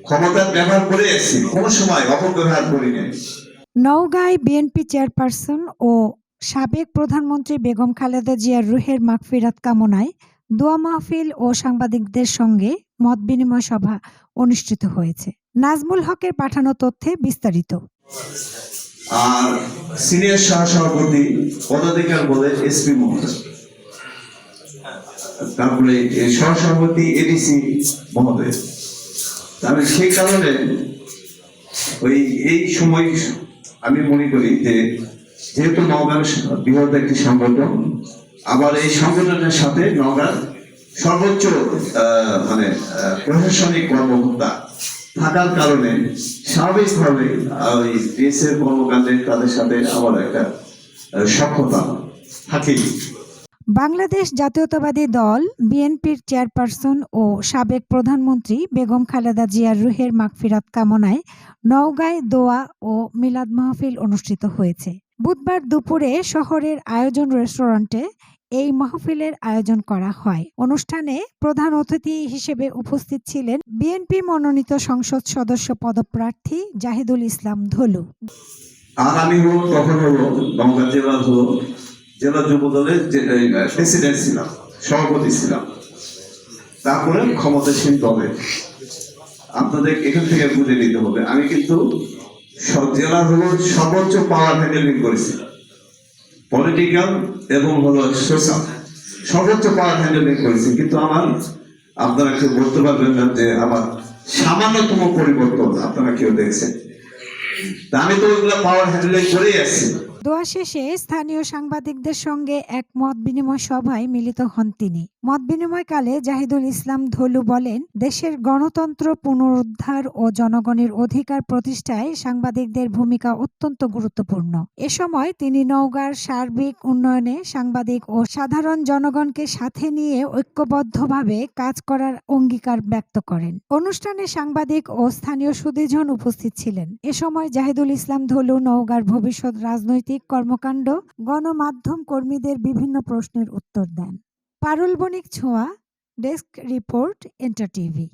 ক্ষমতার ব্যবহার করে এসেছি, কোনো সময় অপব্যবহার করি নাই। নওগাঁয় বিএনপি চেয়ারপারসন ও সাবেক প্রধানমন্ত্রী বেগম খালেদা জিয়ার রুহের মাগফিরাত কামনায় দোয়া মাহফিল ও সাংবাদিকদের সঙ্গে মতবিনিময় সভা অনুষ্ঠিত হয়েছে। নাজমুল হকের পাঠানো তথ্যে বিস্তারিত। আর সিনিয়র সহসভাপতি পদাধিকার বলে এসপি মহোদয়, তারপরে সহসভাপতি এডিসি মহোদয়। তাহলে সেই কারণে এই সময় আমি মনে করি যে যেহেতু নওগাঁ বৃহৎ একটি সংগঠন, আবার এই সংগঠনের সাথে নওগাঁ সর্বোচ্চ প্রশাসনিক কর্মকর্তা থাকার কারণে স্বাভাবিকভাবে ওই দেশের কর্মকাণ্ডে তাদের সাথে আবার একটা সক্ষতা থাকেই। বাংলাদেশ জাতীয়তাবাদী দল বিএনপির চেয়ারপারসন ও সাবেক প্রধানমন্ত্রী বেগম খালেদা জিয়ার রুহের মাগফিরাত কামনায় নওগাঁয় দোয়া ও মিলাদ মাহফিল অনুষ্ঠিত হয়েছে। বুধবার দুপুরে শহরের আয়োজন রেস্টুরেন্টে এই মাহফিলের আয়োজন করা হয়। অনুষ্ঠানে প্রধান অতিথি হিসেবে উপস্থিত ছিলেন বিএনপি মনোনীত সংসদ সদস্য পদপ্রার্থী জাহিদুল ইসলাম ধলু। আর আমি তখন নওগাঁ জেলা যুব দলের প্রেসিডেন্ট ছিলাম, সভাপতি ছিলাম। তারপরে ক্ষমতাসীন দলের আপনাদের এখান থেকে বুঝে নিতে হবে, আমি কিন্তু জেলা সর্বোচ্চ পাওয়ার হ্যান্ডেলিং করেছিলাম, পলিটিক্যাল এবং সোশ্যাল সর্বোচ্চ পাওয়ার হ্যান্ডেলিং করেছি। কিন্তু আপনারা কেউ বলতে পারবেন না যে আমার সামান্যতম পরিবর্তন আপনারা কেউ দেখছেন। তা আমি তো ওইগুলো পাওয়ার হ্যান্ডেলিং করেই আসছি। দোয়া শেষে স্থানীয় সাংবাদিকদের সঙ্গে এক মত বিনিময় সভায় মিলিত হন তিনি। মত বিনিময়কালে জাহিদুল ইসলাম ধলু বলেন, দেশের গণতন্ত্র পুনরুদ্ধার ও জনগণের অধিকার প্রতিষ্ঠায় সাংবাদিকদের ভূমিকা অত্যন্ত গুরুত্বপূর্ণ। এ সময় তিনি নওগাঁর সার্বিক উন্নয়নে সাংবাদিক ও সাধারণ জনগণকে সাথে নিয়ে ঐক্যবদ্ধভাবে কাজ করার অঙ্গীকার ব্যক্ত করেন। অনুষ্ঠানে সাংবাদিক ও স্থানীয় সুধীজন উপস্থিত ছিলেন। এ সময় জাহিদুল ইসলাম ধলু নওগাঁর ভবিষ্যৎ রাজনৈতিক কর্মকাণ্ড, গণমাধ্যম কর্মীদের বিভিন্ন প্রশ্নের উত্তর দেন। পারুল বণিক ছোঁয়া, ডেস্ক রিপোর্ট, এন্টার টিভি।